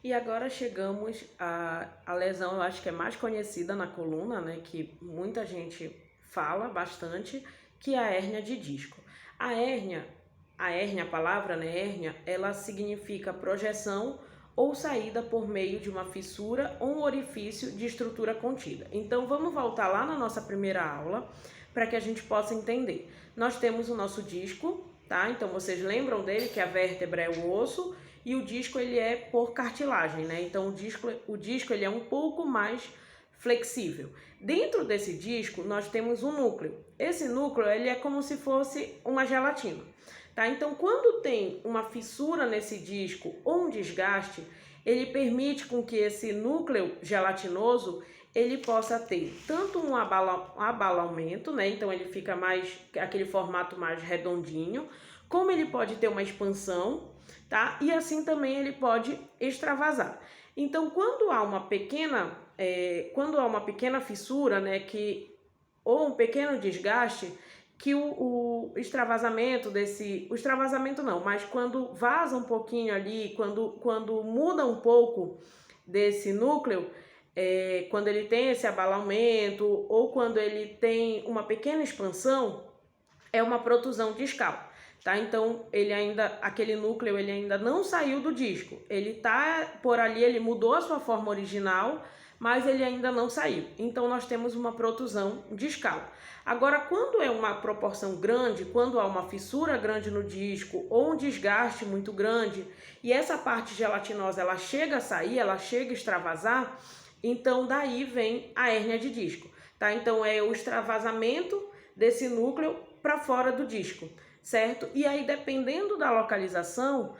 E agora chegamos à lesão, eu acho que é mais conhecida na coluna, né, que muita gente fala bastante, que é a hérnia de disco. A hérnia, a palavra, né, hérnia, ela significa projeção ou saída por meio de uma fissura ou um orifício de estrutura contida. Então vamos voltar lá na nossa primeira aula para que a gente possa entender. Nós temos o nosso disco, tá? Então vocês lembram dele que a vértebra é o osso e o disco ele é por cartilagem, né? Então o disco ele é um pouco mais flexível. Dentro desse disco nós temos um núcleo. Esse núcleo ele é como se fosse uma gelatina, tá? Então quando tem uma fissura nesse disco ou um desgaste, ele permite com que esse núcleo gelatinoso ele possa ter tanto um abalamento, né? Então ele fica mais aquele formato mais redondinho, como ele pode ter uma expansão, tá? E assim também ele pode extravasar. Então, quando há uma pequena fissura, né, ou um pequeno desgaste, que o extravasamento o extravasamento não, mas quando vaza um pouquinho ali, quando muda um pouco desse núcleo, quando ele tem esse abalamento ou quando ele tem uma pequena expansão, é uma protusão discal, tá? Então aquele núcleo ele ainda não saiu do disco, ele tá por ali, ele mudou a sua forma original, mas ele ainda não saiu. Então nós temos uma protusão discal. Agora, quando é uma proporção grande, quando há uma fissura grande no disco ou um desgaste muito grande e essa parte gelatinosa ela chega a sair, ela chega a extravasar, então daí vem a hérnia de disco, tá? Então é o extravasamento desse núcleo para fora do disco, certo? E aí, dependendo da localização,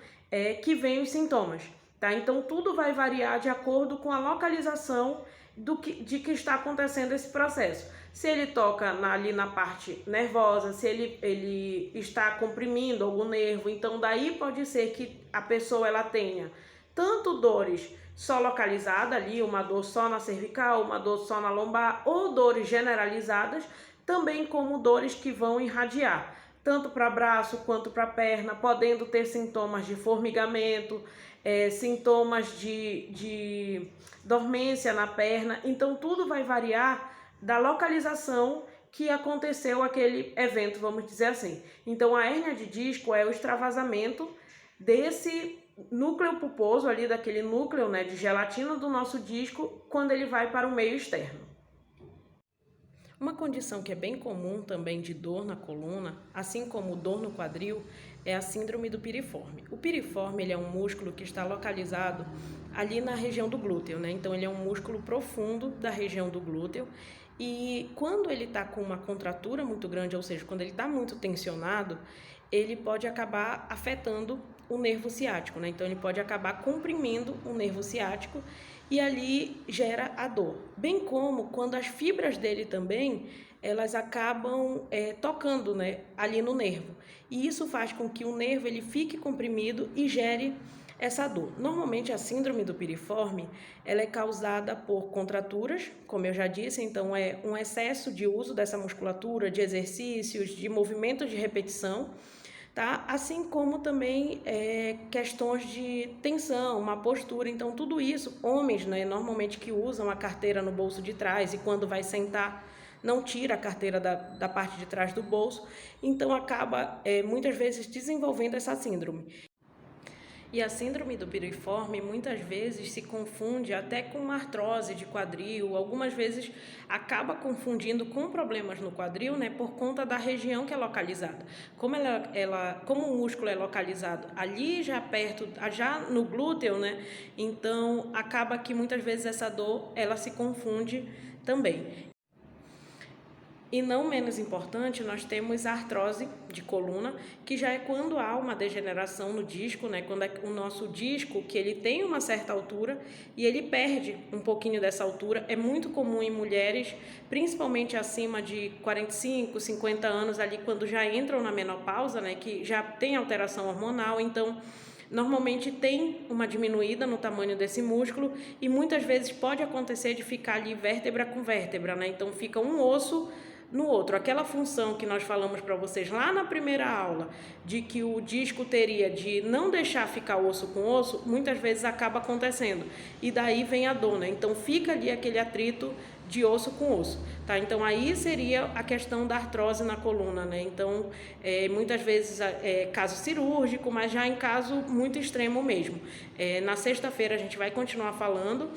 que vem os sintomas, tá? Então, tudo vai variar de acordo com a localização de que está acontecendo esse processo. Se ele toca ali na parte nervosa, se ele está comprimindo algum nervo, então daí pode ser que a pessoa ela tenha tanto dores só localizada ali, uma dor só na cervical, uma dor só na lombar, ou dores generalizadas, também como dores que vão irradiar, tanto para braço quanto para perna, podendo ter sintomas de formigamento, sintomas de dormência na perna. Então tudo vai variar da localização que aconteceu aquele evento, vamos dizer assim. Então a hérnia de disco é o extravasamento desse núcleo pulposo ali, daquele núcleo, né, de gelatina do nosso disco, quando ele vai para o meio externo. Uma condição que é bem comum também de dor na coluna, assim como dor no quadril, é a síndrome do piriforme. O piriforme ele é um músculo que está localizado ali na região do glúteo, né? Então ele é um músculo profundo da região do glúteo e quando ele está com uma contratura muito grande, ou seja, quando ele está muito tensionado, ele pode acabar afetando o nervo ciático, né? Então ele pode acabar comprimindo o nervo ciático e ali gera a dor. Bem como quando as fibras dele também, elas acabam tocando, né, ali no nervo. E isso faz com que o nervo ele fique comprimido e gere essa dor. Normalmente a síndrome do piriforme, ela é causada por contraturas, como eu já disse, então é um excesso de uso dessa musculatura, de exercícios, de movimentos de repetição, tá? Assim como também questões de tensão, uma postura. Então tudo isso, homens, né, normalmente que usam a carteira no bolso de trás e quando vai sentar não tira a carteira da parte de trás do bolso, então acaba muitas vezes desenvolvendo essa síndrome. E a síndrome do piriforme muitas vezes se confunde até com uma artrose de quadril, algumas vezes acaba confundindo com problemas no quadril, né, por conta da região que é localizada. Como o músculo é localizado ali já perto, já no glúteo, né, então acaba que muitas vezes essa dor ela se confunde também. E não menos importante, nós temos a artrose de coluna, que já é quando há uma degeneração no disco, né? Quando o nosso disco, que ele tem uma certa altura e ele perde um pouquinho dessa altura. É muito comum em mulheres, principalmente acima de 45, 50 anos, ali quando já entram na menopausa, né? Que já tem alteração hormonal, então normalmente tem uma diminuída no tamanho desse músculo e muitas vezes pode acontecer de ficar ali vértebra com vértebra, né? Então fica um osso No outro, aquela função que nós falamos para vocês lá na primeira aula, de que o disco teria de não deixar ficar osso com osso, muitas vezes acaba acontecendo. E daí vem a dor, né? Então fica ali aquele atrito de osso com osso, tá? Então aí seria a questão da artrose na coluna, né? Então muitas vezes caso cirúrgico, mas já em caso muito extremo mesmo. Na sexta-feira a gente vai continuar falando,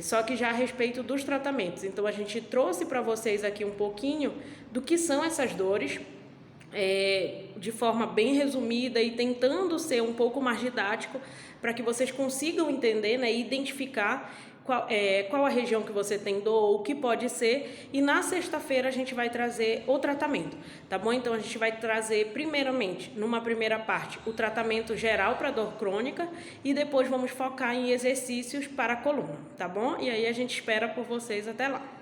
só que já a respeito dos tratamentos. Então a gente trouxe para vocês aqui um pouquinho do que são essas dores, de forma bem resumida e tentando ser um pouco mais didático para que vocês consigam entender, né, e identificar qual a região que você tem dor, o que pode ser, e na sexta-feira a gente vai trazer o tratamento, tá bom? Então a gente vai trazer primeiramente, numa primeira parte, o tratamento geral para dor crônica e depois vamos focar em exercícios para a coluna, tá bom? E aí a gente espera por vocês até lá.